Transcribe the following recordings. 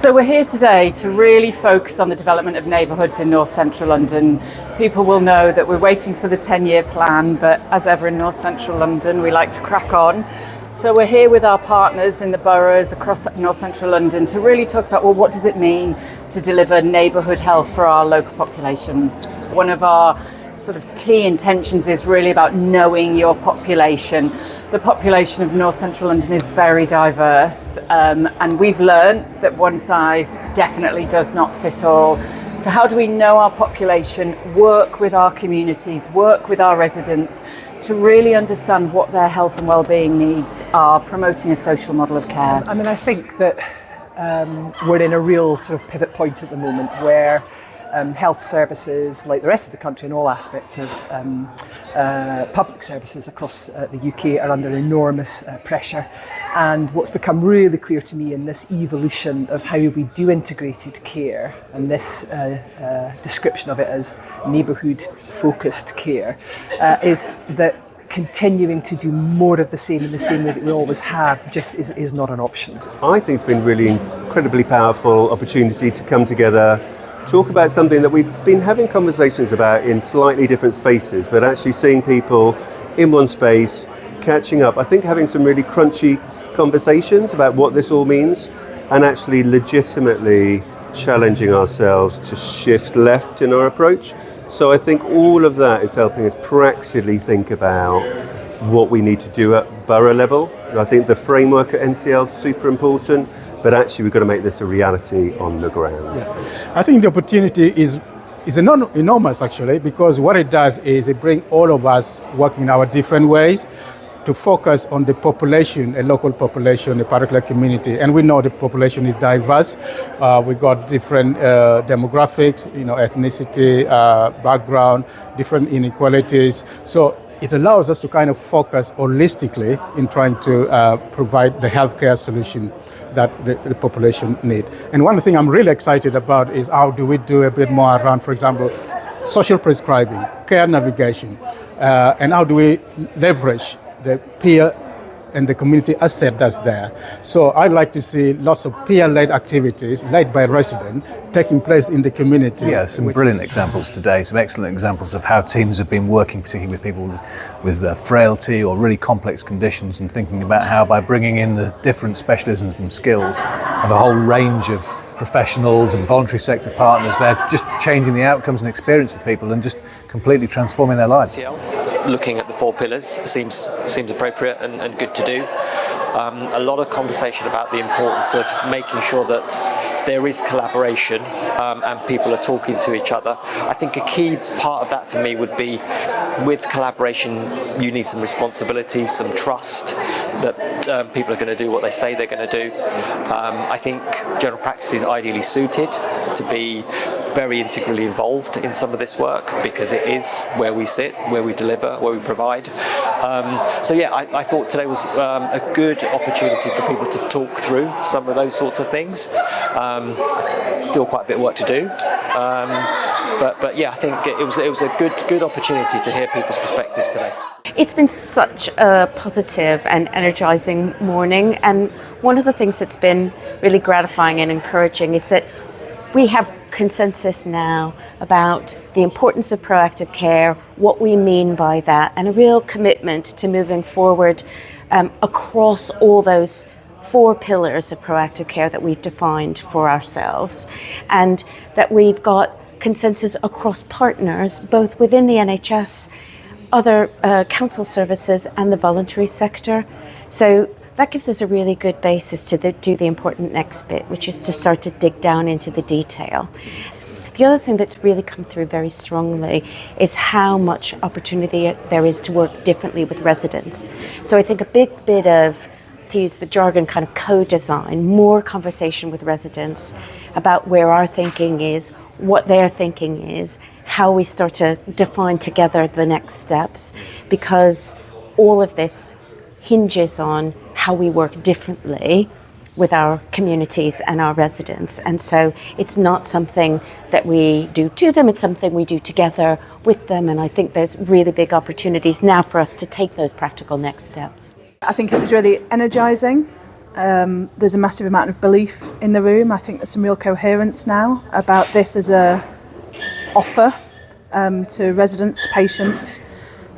So we're here today to really focus on the development of neighbourhoods in North Central London. People will know that we're waiting for the 10-year plan, but as ever in North Central London, we like to crack on. So we're here with our partners in the boroughs across North Central London to really talk about, well, what does it mean to deliver neighbourhood health for our local population? One of our sort of key intentions is really about knowing your population. The population of North Central London is very diverse, and we've learned that one size definitely does not fit all. So how do we know our population, work with our communities, work with our residents to really understand what their health and well-being needs are, promoting a social model of care? I think that we're in a real sort of pivot point at the moment where health services, like the rest of the country in all aspects of public services across the UK, are under enormous pressure. And what's become really clear to me in this evolution of how we do integrated care, and this description of it as neighbourhood focused care, is that continuing to do more of the same in the same way that we always have just is not an option. I think it's been really incredibly powerful opportunity to come together, talk about something that we've been having conversations about in slightly different spaces, but actually seeing people in one space, catching up. I think having some really crunchy conversations about what this all means, and actually legitimately challenging ourselves to shift left in our approach. So I think all of that is helping us practically think about what we need to do at borough level. I think the framework at NCL is super important, but actually we've got to make this a reality on the ground. Yeah. I think the opportunity is enormous actually, because what it does is it brings all of us working in our different ways to focus on the population, a local population, a particular community. And we know the population is diverse. We've got different demographics, ethnicity, background, different inequalities. So it allows us to kind of focus holistically in trying to provide the healthcare solution that the population need. And one thing I'm really excited about is how do we do a bit more around, for example, social prescribing, care navigation, and how do we leverage the peer and the community asset that's there. So I'd like to see lots of peer-led activities led by residents taking place in the community. Yeah, some brilliant examples today, some excellent examples of how teams have been working, particularly with people with frailty or really complex conditions, and thinking about how by bringing in the different specialisms and skills of a whole range of professionals and voluntary sector partners, they're just changing the outcomes and experience of people and just completely transforming their lives. Looking at the four pillars seems appropriate and good to do. A lot of conversation about the importance of making sure that there is collaboration and people are talking to each other. I think a key part of that for me would be, with collaboration you need some responsibility, some trust that people are going to do what they say they're going to do. I think general practice is ideally suited to be very integrally involved in some of this work, because it is where we sit, where we deliver, where we provide. I thought today was a good opportunity for people to talk through some of those sorts of things. Still quite a bit of work to do, I think it was a good opportunity to hear people's perspectives today. It's been such a positive and energising morning, and one of the things that's been really gratifying and encouraging is that we have consensus now about the importance of proactive care, what we mean by that, and a real commitment to moving forward across all those four pillars of proactive care that we've defined for ourselves, and that we've got consensus across partners, both within the NHS, other council services and the voluntary sector. So that gives us a really good basis to do the important next bit, which is to start to dig down into the detail. The other thing that's really come through very strongly is how much opportunity there is to work differently with residents. So I think a big bit of, to use the jargon, kind of co-design, more conversation with residents about where our thinking is, what their thinking is, how we start to define together the next steps, because all of this hinges on how we work differently with our communities and our residents. And so it's not something that we do to them, it's something we do together with them. And I think there's really big opportunities now for us to take those practical next steps. I think it was really energising. there's a massive amount of belief in the room. I think there's some real coherence now about this as a offer to residents, to patients,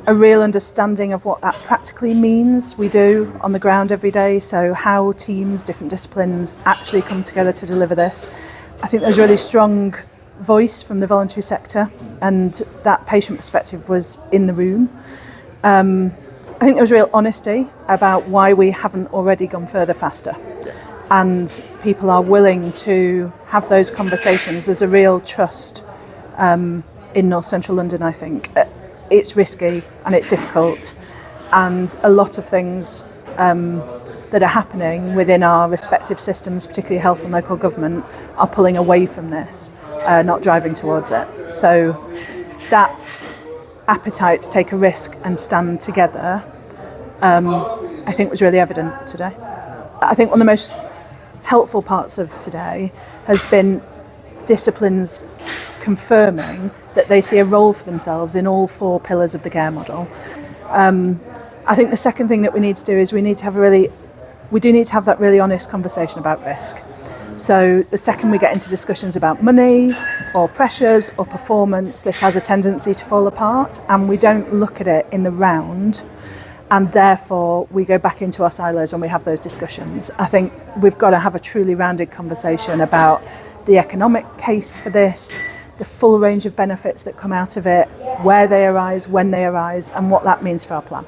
a real understanding of what that practically means we do on the ground every day, so how teams, different disciplines actually come together to deliver this. I think there's a really strong voice from the voluntary sector, and that patient perspective was in the room. I think there was real honesty about why we haven't already gone further faster. And people are willing to have those conversations. There's a real trust in North Central London, I think. It's risky and it's difficult, and a lot of things that are happening within our respective systems, particularly health and local government, are pulling away from this, not driving towards it. So that appetite to take a risk and stand together, I think was really evident today. I think one of the most helpful parts of today has been disciplines confirming that they see a role for themselves in all 4 pillars of the care model. I think the second thing that we need to do is we do need to have that really honest conversation about risk. So the second we get into discussions about money or pressures or performance, this has a tendency to fall apart, and we don't look at it in the round, and therefore we go back into our silos when we have those discussions. I think we've got to have a truly rounded conversation about the economic case for this, the full range of benefits that come out of it, where they arise, when they arise, and what that means for our plan.